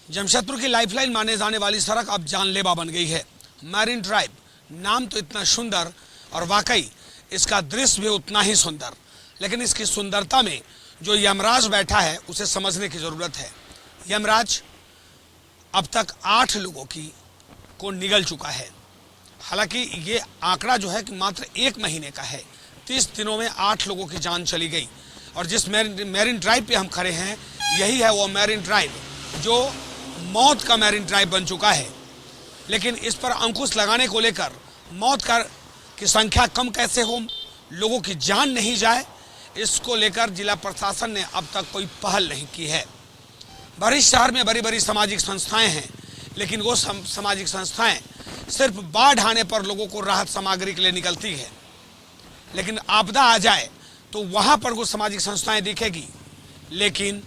जमशेदपुर की लाइफलाइन माने जाने वाली सड़क अब जानलेवा बन गई है। मैरीन ड्राइव नाम तो इतना सुंदर और वाकई इसका दृश्य भी उतना ही सुंदर, लेकिन इसकी सुंदरता में जो यमराज बैठा है उसे समझने की ज़रूरत है। यमराज अब तक 8 लोगों को निगल चुका है। हालांकि ये आंकड़ा जो है कि मात्र 1 महीने का है। 30 दिनों में 8 लोगों की जान चली गई। और जिस मैरीन ड्राइव पे हम खड़े हैं, यही है वो मैरीन ड्राइव जो मौत का मैरीन ड्राइव बन चुका है। लेकिन इस पर अंकुश लगाने को लेकर मौत की संख्या कम कैसे हो, लोगों की जान नहीं जाए, इसको लेकर जिला प्रशासन ने अब तक कोई पहल नहीं की है। बड़े शहर में बड़ी बड़ी सामाजिक संस्थाएं हैं, लेकिन वो सामाजिक संस्थाएं सिर्फ बाढ़ आने पर लोगों को राहत सामग्री के लिए निकलती है। लेकिन आपदा आ जाए तो वहाँ पर वो सामाजिक संस्थाएं दिखेगी, लेकिन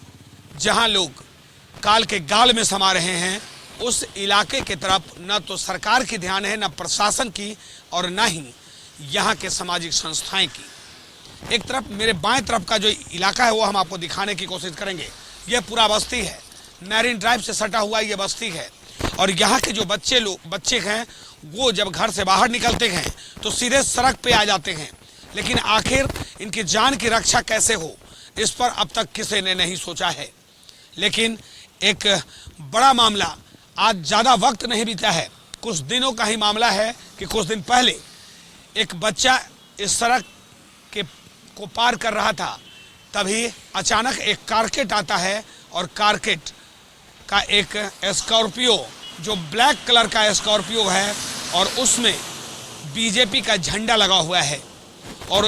जहाँ लोग काल के गाल में समा रहे हैं उस इलाके की तरफ न तो सरकार की ध्यान है, न प्रशासन की, और न ही यहाँ के सामाजिक संस्थाएं की। एक तरफ मेरे बाएं तरफ का जो इलाका है वो हम आपको दिखाने की कोशिश करेंगे। ये पूरा बस्ती है, मैरीन ड्राइव से सटा हुआ ये बस्ती है। और यहाँ के जो बच्चे हैं वो जब घर से बाहर निकलते हैं तो सीधे सड़क पे आ जाते हैं। लेकिन आखिर इनकी जान की रक्षा कैसे हो, इस पर अब तक किसी ने नहीं सोचा है। लेकिन एक बड़ा मामला, आज ज़्यादा वक्त नहीं बीता है, कुछ दिनों का ही मामला है कि कुछ दिन पहले एक बच्चा इस सड़क को पार कर रहा था, तभी अचानक एक कारकेट आता है और कारकेट का एक स्कॉर्पियो, जो ब्लैक कलर का स्कॉर्पियो है, और उसमें बीजेपी का झंडा लगा हुआ है, और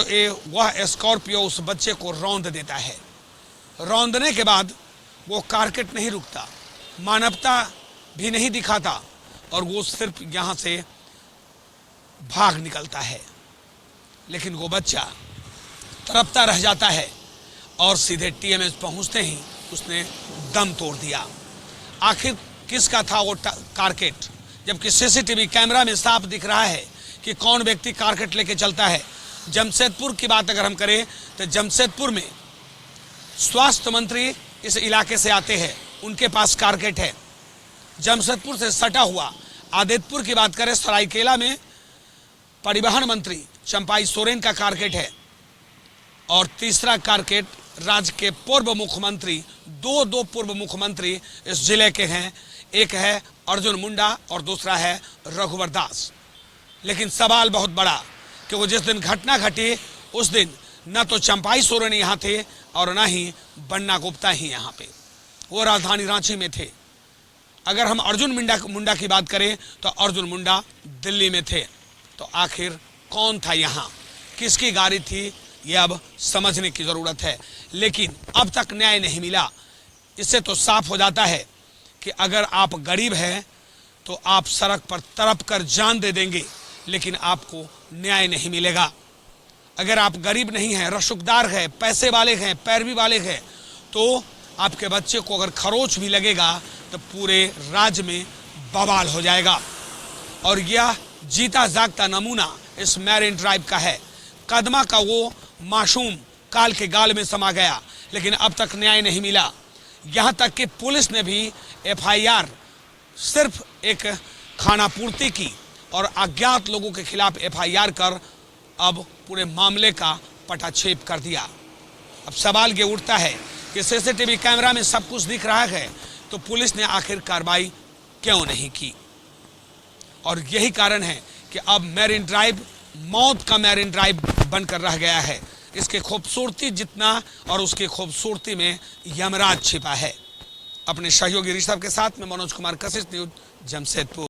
वह स्कॉर्पियो उस बच्चे को रौंद देता है। रौंदने के बाद वो कारकेट नहीं रुकता, मानवता भी नहीं दिखाता, और वो सिर्फ यहाँ से भाग निकलता है। लेकिन वो बच्चा तड़पता रह जाता है और सीधे टीएमएच पहुँचते ही उसने दम तोड़ दिया। आखिर किसका था वो कारकेट, जबकि सीसीटीवी कैमरा में साफ दिख रहा है कि कौन व्यक्ति कारकेट लेके चलता है। जमशेदपुर की बात अगर हम करें तो जमशेदपुर में स्वास्थ्य मंत्री इस इलाके से आते हैं, उनके पास कारकेट है। जमशेदपुर से सटा हुआ आदित्यपुर की बात करें, सरायकेला में परिवहन मंत्री चंपाई सोरेन का कारकेट है। और तीसरा कारकेट राज्य के पूर्व मुख्यमंत्री, दो पूर्व मुख्यमंत्री इस जिले के हैं, एक है अर्जुन मुंडा और दूसरा है रघुवर दास। लेकिन सवाल बहुत बड़ा कि वो जिस दिन घटना घटी उस दिन न तो चंपाई सोरेन यहाँ थे और न ही बन्ना गुप्ता ही यहाँ पे, वो राजधानी रांची में थे। अगर हम अर्जुन मुंडा की बात करें तो अर्जुन मुंडा दिल्ली में थे। तो आखिर कौन था यहाँ, किसकी गाड़ी थी, ये अब समझने की ज़रूरत है। लेकिन अब तक न्याय नहीं मिला। इससे तो साफ हो जाता है कि अगर आप गरीब हैं तो आप सड़क पर तड़प कर जान दे देंगे, लेकिन आपको न्याय नहीं मिलेगा। अगर आप गरीब नहीं हैं, रसूखदार हैं, पैसे वाले हैं, पैरवी वाले हैं, तो आपके बच्चे को अगर खरोच भी लगेगा तो पूरे राज्य में बवाल हो जाएगा। और यह जीता जागता नमूना इस मैरीन ड्राइव का है। कदमा का वो मासूम काल के गाल में समा गया, लेकिन अब तक न्याय नहीं मिला। यहाँ तक कि पुलिस ने भी एफआईआर सिर्फ एक खानापूर्ति की और अज्ञात लोगों के खिलाफ एफआईआर कर अब पूरे मामले का पटाक्षेप कर दिया। अब सवाल ये उठता है कि सीसीटीवी कैमरा में सब कुछ दिख रहा है, तो पुलिस ने आखिर कार्रवाई क्यों नहीं की। और यही कारण है कि अब मैरीन ड्राइव मौत का मैरीन ड्राइव बनकर रह गया है। इसकी खूबसूरती जितना और उसकी खूबसूरती में यमराज छिपा है। अपने सहयोगी ऋषभ के साथ में मनोज कुमार कशिश, न्यूज़ जमशेदपुर।